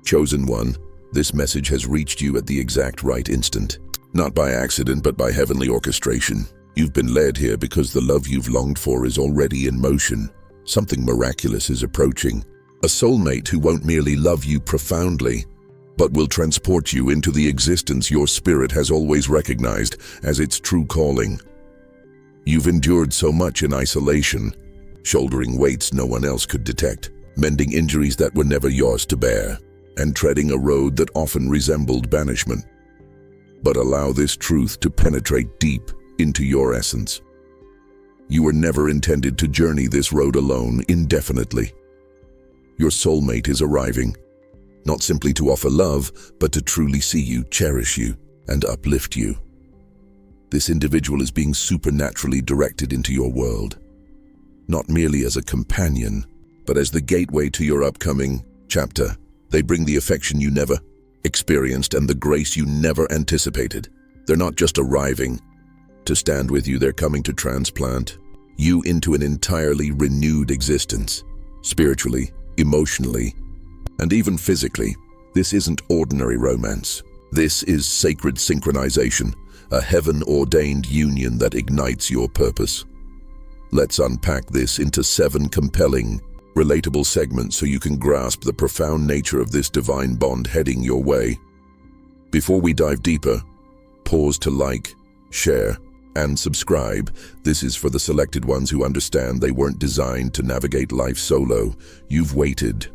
Chosen one, this message has reached you at the exact right instant. Not by accident, but by heavenly orchestration. You've been led here because the love you've longed for is already in motion. Something miraculous is approaching. A soulmate who won't merely love you profoundly, but will transport you into the existence your spirit has always recognized as its true calling. You've endured so much in isolation, shouldering weights no one else could detect, mending injuries that were never yours to bear, and treading a road that often resembled banishment. But allow this truth to penetrate deep into your essence. You were never intended to journey this road alone indefinitely. Your soulmate is arriving, not simply to offer love, but to truly see you, cherish you, and uplift you. This individual is being supernaturally directed into your world, not merely as a companion, but as the gateway to your upcoming chapter. They bring the affection you never experienced and the grace you never anticipated. They're not just arriving to stand with you, they're coming to transplant you into an entirely renewed existence, spiritually, emotionally, and even physically. This isn't ordinary romance. This is sacred synchronization, a heaven-ordained union that ignites your purpose. Let's unpack this into 7 compelling, relatable segments so you can grasp the profound nature of this divine bond heading your way. Before we dive deeper, pause to like, share, and subscribe. This is for the selected ones who understand they weren't designed to navigate life solo. You've waited.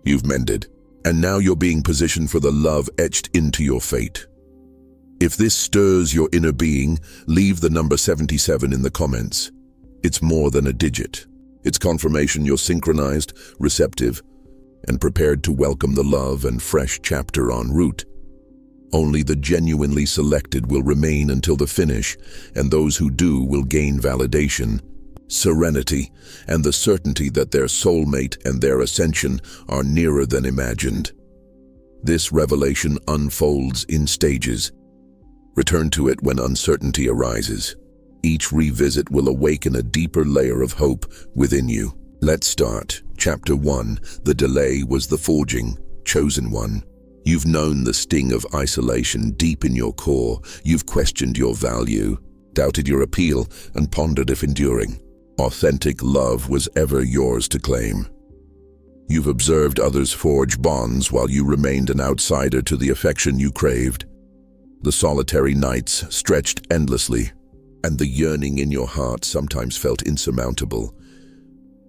You've mended. And now you're being positioned for the love etched into your fate. If this stirs your inner being, leave the number 77 in the comments. It's more than a digit. It's confirmation you're synchronized, receptive, and prepared to welcome the love and fresh chapter en route. Only the genuinely selected will remain until the finish, and those who do will gain validation, serenity, and the certainty that their soulmate and their ascension are nearer than imagined. This revelation unfolds in stages. Return to it when uncertainty arises. Each revisit will awaken a deeper layer of hope within you. Let's start. Chapter 1. The delay was the forging. Chosen one. You've known the sting of isolation deep in your core. You've questioned your value, doubted your appeal, and pondered if enduring, authentic love was ever yours to claim. You've observed others forge bonds while you remained an outsider to the affection you craved. The solitary nights stretched endlessly, and the yearning in your heart sometimes felt insurmountable.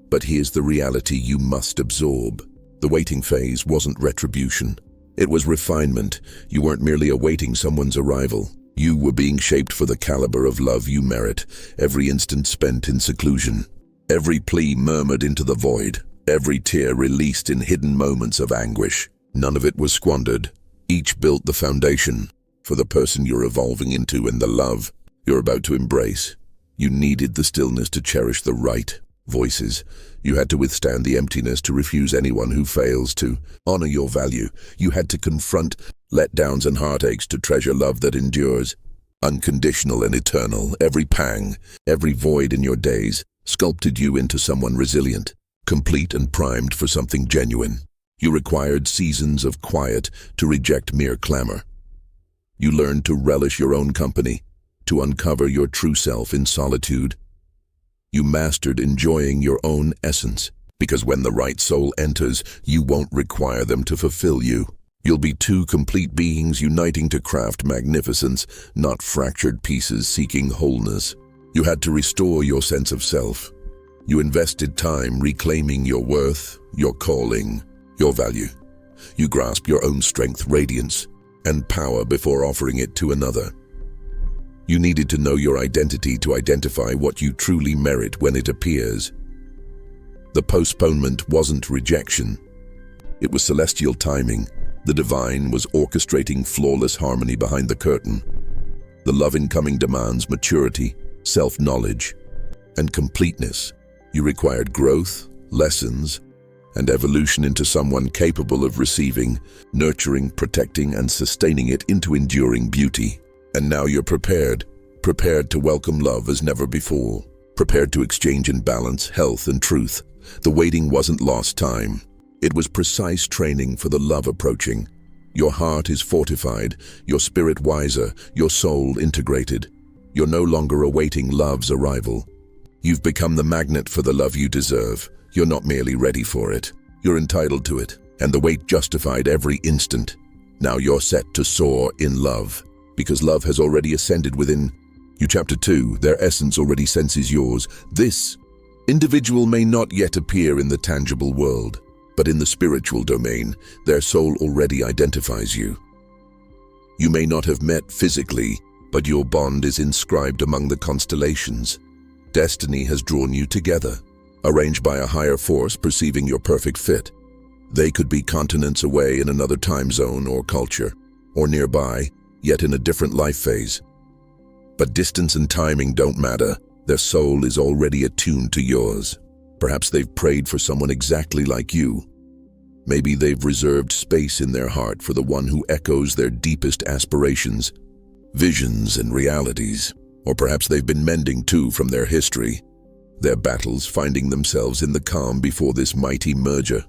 But here's the reality you must absorb. The waiting phase wasn't retribution. It was refinement. You weren't merely awaiting someone's arrival. You were being shaped for the caliber of love you merit, every instant spent in seclusion, every plea murmured into the void, every tear released in hidden moments of anguish. None of it was squandered. Each built the foundation for the person you're evolving into and the love you're about to embrace. You needed the stillness to cherish the right voices. You had to withstand the emptiness to refuse anyone who fails to honor your value. You had to confront letdowns and heartaches to treasure love that endures, unconditional and eternal. Every pang, every void in your days sculpted you into someone resilient, complete and primed for something genuine. You required seasons of quiet to reject mere clamor. You learned to relish your own company, to uncover your true self in solitude. You mastered enjoying your own essence, because when the right soul enters, you won't require them to fulfill you. You'll be two complete beings uniting to craft magnificence, not fractured pieces seeking wholeness. You had to restore your sense of self. You invested time reclaiming your worth, your calling, your value. You grasped your own strength, radiance, and power before offering it to another. You needed to know your identity to identify what you truly merit when it appears. The postponement wasn't rejection. It was celestial timing. The divine was orchestrating flawless harmony behind the curtain. The love incoming demands maturity, self-knowledge, and completeness. You required growth, lessons, and evolution into someone capable of receiving, nurturing, protecting, and sustaining it into enduring beauty. And now you're prepared to welcome love as never before, prepared to exchange in balance, health, and truth. The waiting wasn't lost time. It was precise training for the love approaching. Your heart is fortified, your spirit wiser, your soul integrated. You're no longer awaiting love's arrival. You've become the magnet for the love you deserve. You're not merely ready for it. You're entitled to it, and the wait justified every instant. Now you're set to soar in love, because love has already ascended within you. Chapter 2, their essence already senses yours. This individual may not yet appear in the tangible world, but in the spiritual domain, their soul already identifies you. You may not have met physically, but your bond is inscribed among the constellations. Destiny has drawn you together, arranged by a higher force perceiving your perfect fit. They could be continents away in another time zone or culture, or nearby, yet in a different life phase. But distance and timing don't matter. Their soul is already attuned to yours. Perhaps they've prayed for someone exactly like you. Maybe they've reserved space in their heart for the one who echoes their deepest aspirations, visions and realities. Or perhaps they've been mending too from their history, their battles, finding themselves in the calm before this mighty merger.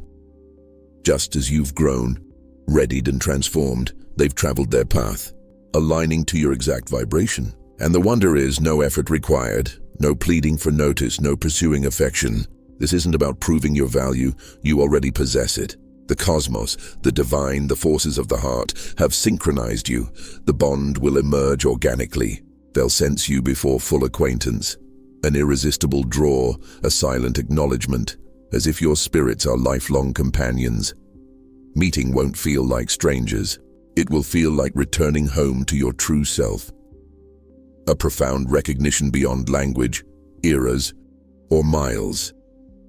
Just as you've grown, readied and transformed, they've traveled their path, aligning to your exact vibration. And the wonder is, no effort required, no pleading for notice, no pursuing affection. This isn't about proving your value, you already possess it. The cosmos, the divine, the forces of the heart have synchronized you. The bond will emerge organically. They'll sense you before full acquaintance. An irresistible draw, a silent acknowledgement, as if your spirits are lifelong companions. Meeting won't feel like strangers. It will feel like returning home to your true self. A profound recognition beyond language, eras, or miles.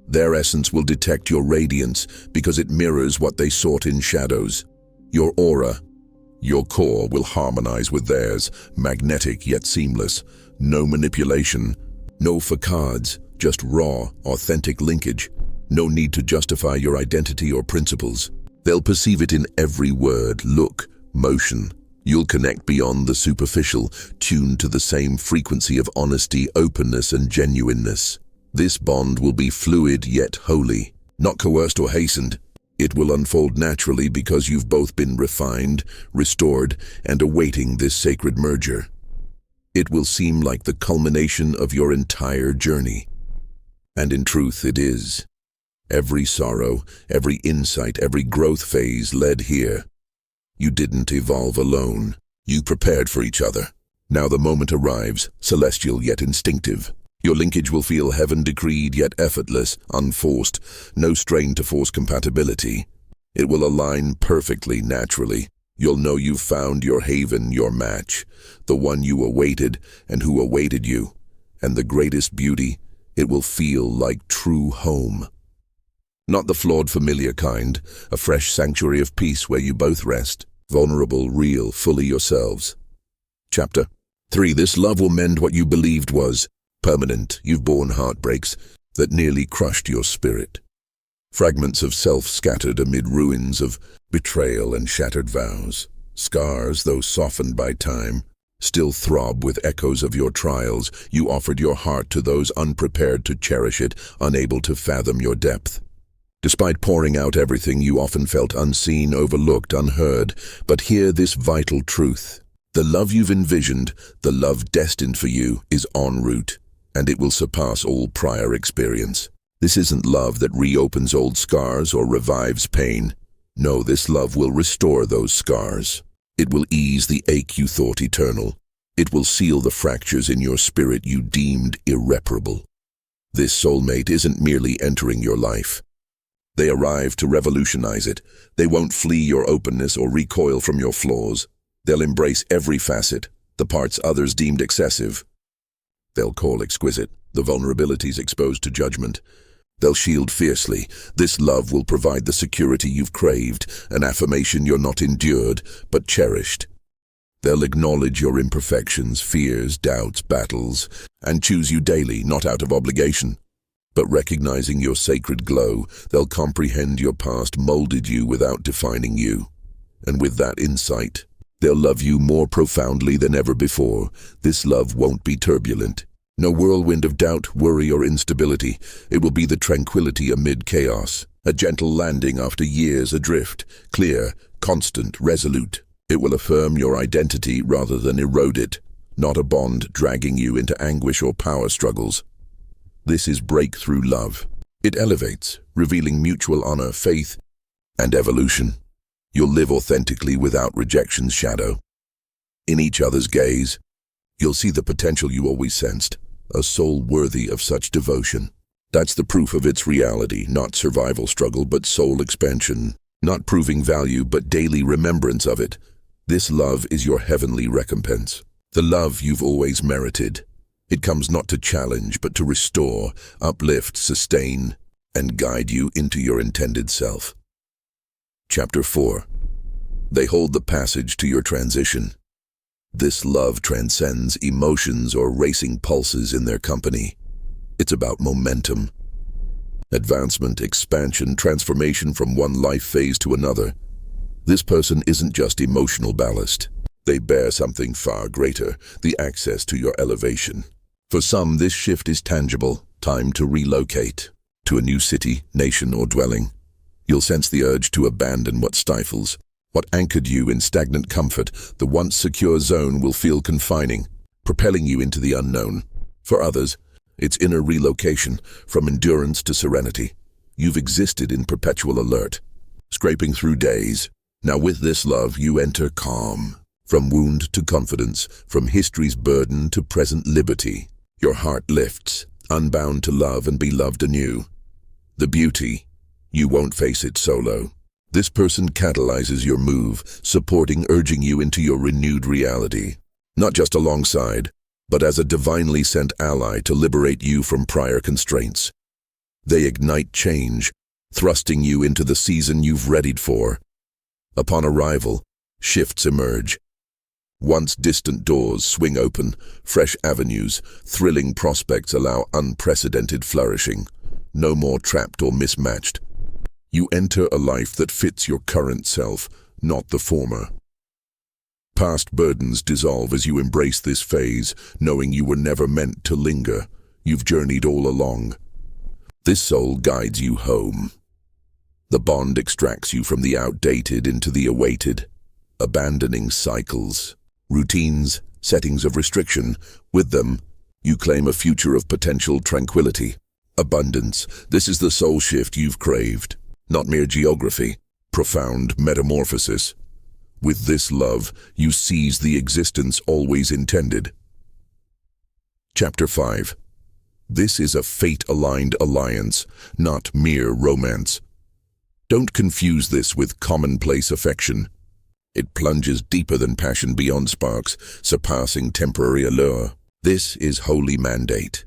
Their essence will detect your radiance because it mirrors what they sought in shadows. Your aura, your core will harmonize with theirs, magnetic yet seamless. No manipulation, no facades, just raw, authentic linkage. No need to justify your identity or principles. They'll perceive it in every word, look, motion. You'll connect beyond the superficial, tuned to the same frequency of honesty, openness, and genuineness. This bond will be fluid yet holy, not coerced or hastened. It will unfold naturally because you've both been refined, restored, and awaiting this sacred merger. It will seem like the culmination of your entire journey. And in truth, it is. Every sorrow, every insight, every growth phase led here. You didn't evolve alone. You prepared for each other. Now the moment arrives, celestial yet instinctive. Your linkage will feel heaven-decreed yet effortless, unforced, no strain to force compatibility. It will align perfectly, naturally. You'll know you've found your haven, your match, the one you awaited and who awaited you. And the greatest beauty, it will feel like true home. Not the flawed familiar kind, a fresh sanctuary of peace where you both rest, vulnerable, real, fully yourselves. Chapter 3. This love will mend what you believed was permanent. You've borne heartbreaks that nearly crushed your spirit. Fragments of self scattered amid ruins of betrayal and shattered vows. Scars, though softened by time, still throb with echoes of your trials. You offered your heart to those unprepared to cherish it, unable to fathom your depth. Despite pouring out everything, you often felt unseen, overlooked, unheard. But hear this vital truth. The love you've envisioned, the love destined for you, is en route, and it will surpass all prior experience. This isn't love that reopens old scars or revives pain. No, this love will restore those scars. It will ease the ache you thought eternal. It will seal the fractures in your spirit you deemed irreparable. This soulmate isn't merely entering your life. They arrive to revolutionize it. They won't flee your openness or recoil from your flaws. They'll embrace every facet, the parts others deemed excessive. They'll call exquisite, the vulnerabilities exposed to judgment. They'll shield fiercely. This love will provide the security you've craved, an affirmation you're not endured, but cherished. They'll acknowledge your imperfections, fears, doubts, battles, and choose you daily, not out of obligation, but recognizing your sacred glow. They'll comprehend your past molded you without defining you. And with that insight, they'll love you more profoundly than ever before. This love won't be turbulent. No whirlwind of doubt, worry, or instability. It will be the tranquility amid chaos, A gentle landing after years adrift, clear, constant, resolute. It will affirm your identity rather than erode it, not a bond dragging you into anguish or power struggles. This is breakthrough love. It elevates, revealing mutual honor, faith, and evolution. You'll live authentically without rejection's shadow. In each other's gaze, you'll see the potential you always sensed, a soul worthy of such devotion. That's the proof of its reality, not survival struggle, but soul expansion. Not proving value, but daily remembrance of it. This love is your heavenly recompense. The love you've always merited. It comes not to challenge, but to restore, uplift, sustain, and guide you into your intended self. Chapter 4. They hold the passage to your transition. This love transcends emotions or racing pulses in their company. It's about momentum. Advancement, expansion, transformation from one life phase to another. This person isn't just emotional ballast. They bear something far greater, the access to your elevation. For some, this shift is tangible, time to relocate. To a new city, nation, or dwelling. You'll sense the urge to abandon what stifles. What anchored you in stagnant comfort, the once secure zone will feel confining, propelling you into the unknown. For others, it's inner relocation, from endurance to serenity. You've existed in perpetual alert, scraping through days. Now with this love, you enter calm. From wound to confidence, from history's burden to present liberty. Your heart lifts, unbound to love and be loved anew. The beauty, you won't face it solo. This person catalyzes your move, supporting, urging you into your renewed reality. Not just alongside, but as a divinely sent ally to liberate you from prior constraints. They ignite change, thrusting you into the season you've readied for. Upon arrival, shifts emerge. Once distant doors swing open, fresh avenues, thrilling prospects allow unprecedented flourishing. No more trapped or mismatched. You enter a life that fits your current self, not the former. Past burdens dissolve as you embrace this phase, knowing you were never meant to linger. You've journeyed all along. This soul guides you home. The bond extracts you from the outdated into the awaited, abandoning cycles, routines, settings of restriction. With them, you claim a future of potential tranquility, abundance. This is the soul shift you've craved, not mere geography, profound metamorphosis. With this love, you seize the existence always intended. Chapter 5. This is a fate-aligned alliance, not mere romance. Don't confuse this with commonplace affection. It plunges deeper than passion, beyond sparks, surpassing temporary allure. This is holy mandate.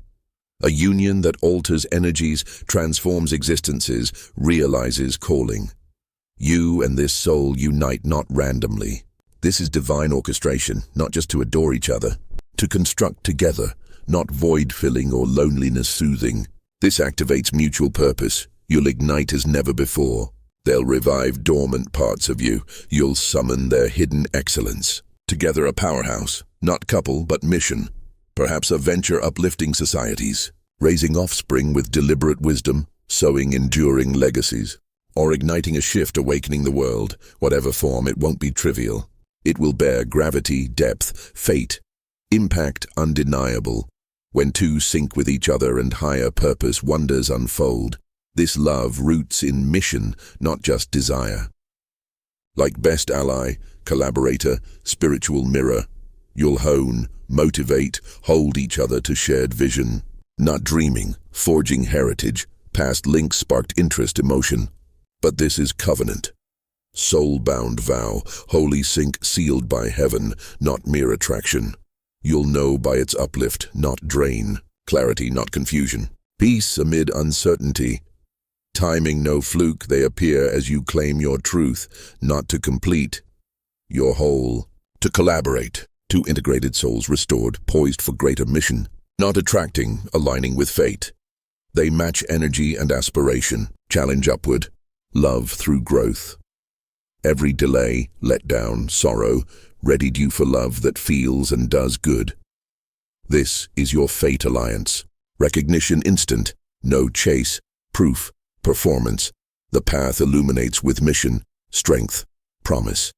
A union that alters energies, transforms existences, realizes calling. You and this soul unite not randomly. This is divine orchestration, not just to adore each other, to construct together, not void-filling or loneliness-soothing. This activates mutual purpose. You'll ignite as never before. They'll revive dormant parts of you. You'll summon their hidden excellence. Together a powerhouse, not couple but mission. Perhaps a venture uplifting societies, raising offspring with deliberate wisdom, sowing enduring legacies. Or igniting a shift, awakening the world. Whatever form, it won't be trivial. It will bear gravity, depth, fate, impact undeniable. When two sync with each other and higher purpose, wonders unfold. This love roots in mission, not just desire. Like best ally, collaborator, spiritual mirror, you'll hone, motivate, hold each other to shared vision. Not dreaming, forging heritage. Past links sparked interest, emotion. But this is covenant. Soul-bound vow, holy sync sealed by heaven, not mere attraction. You'll know by its uplift, not drain. Clarity, not confusion. Peace amid uncertainty. Timing, no fluke. They appear as you claim your truth, not to complete your whole. To collaborate. Two integrated souls restored, poised for greater mission. Not attracting, aligning with fate. They match energy and aspiration. Challenge upward. Love through growth. Every delay, letdown, sorrow, readied you for love that feels and does good. This is your fate alliance. Recognition instant, no chase, proof, performance. The path illuminates with mission, strength, promise.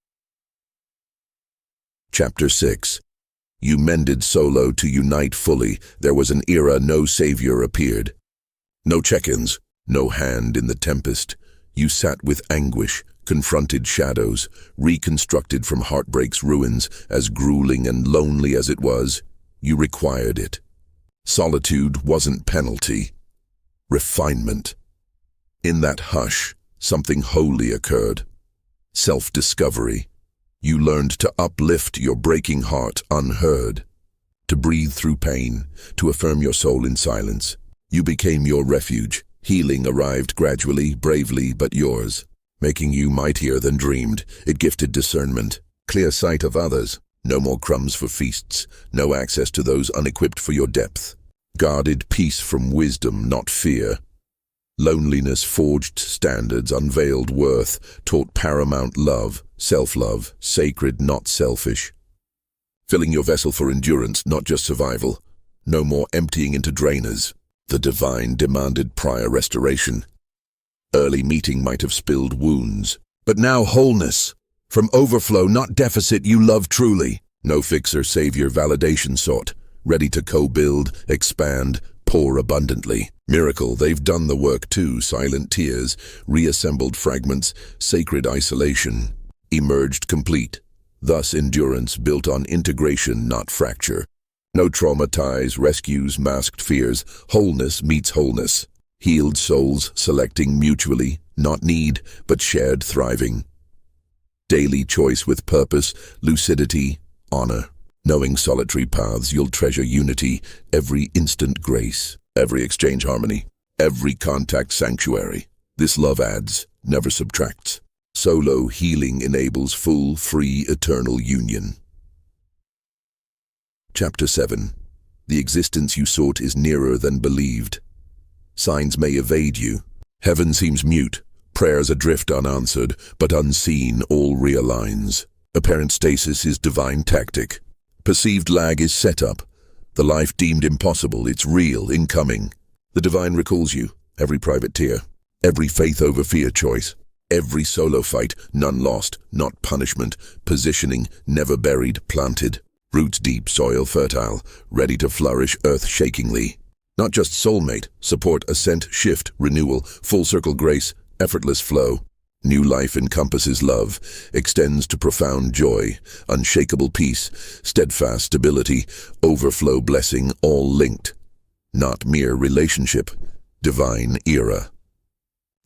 Chapter 6. You mended solo to unite fully. There was an era no savior appeared. No check-ins, no hand in the tempest. You sat with anguish, confronted shadows, reconstructed from heartbreak's ruins. As grueling and lonely as it was, you required it. Solitude wasn't penalty, refinement. In that hush, something holy occurred. Self-discovery. You learned to uplift your breaking heart unheard, to breathe through pain, to affirm your soul in silence. You became your refuge. Healing arrived gradually, bravely, but yours, making you mightier than dreamed. It gifted discernment, clear sight of others. No more crumbs for feasts, no access to those unequipped for your depth. Guarded peace from wisdom, not fear. Loneliness forged standards, unveiled worth, taught paramount love, self-love, sacred, not selfish. Filling your vessel for endurance, not just survival. No more emptying into drainers. The divine demanded prior restoration. Early meeting might have spilled wounds, but now wholeness. From overflow, not deficit, you love truly. No fixer, savior, validation sought. Ready to co-build, expand, pour abundantly. Miracle, they've done the work too. Silent tears, reassembled fragments, sacred isolation. Emerged complete. Thus endurance built on integration, not fracture. No trauma ties, rescues, masked fears. Wholeness meets wholeness. Healed souls selecting mutually, not need, but shared thriving. Daily choice with purpose, lucidity, honor. Knowing solitary paths, you'll treasure unity, every instant grace, every exchange harmony, every contact sanctuary. This love adds, never subtracts. Solo healing enables full, free, eternal union. Chapter 7. The existence you sought is nearer than believed. Signs may evade you. Heaven seems mute, prayers adrift unanswered, but unseen all realigns. Apparent stasis is divine tactic. Perceived lag is set up. The life deemed impossible, it's real, incoming. The divine recalls you, every private tear, every faith over fear choice, every solo fight, none lost, not punishment, positioning, never buried, planted. Roots deep, soil fertile, ready to flourish earth-shakingly. Not just soulmate, support, ascent, shift, renewal, full circle grace, effortless flow. New life encompasses love, extends to profound joy, unshakable peace, steadfast stability, overflow blessing, all linked. Not mere relationship, divine era.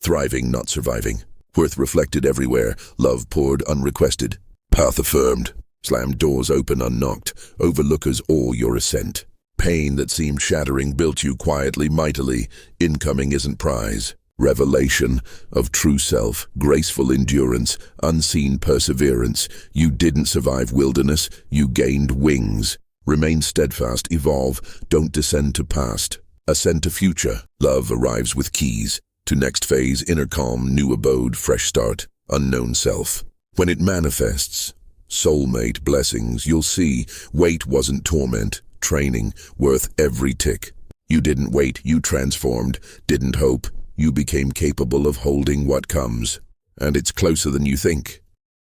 Thriving, not surviving. Worth reflected everywhere, love poured unrequested. Path affirmed. Slammed doors open unknocked, overlookers awe your ascent. Pain that seemed shattering built you quietly, mightily. Incoming isn't prize. Revelation of true self, graceful endurance, unseen perseverance. You didn't survive wilderness, you gained wings. Remain steadfast, evolve, don't descend to past. Ascend to future. Love arrives with keys. To next phase, inner calm, new abode, fresh start, unknown self. When it manifests, soulmate blessings, you'll see, wait wasn't torment, training, worth every tick. You didn't wait, you transformed, didn't hope, you became capable of holding what comes. And it's closer than you think.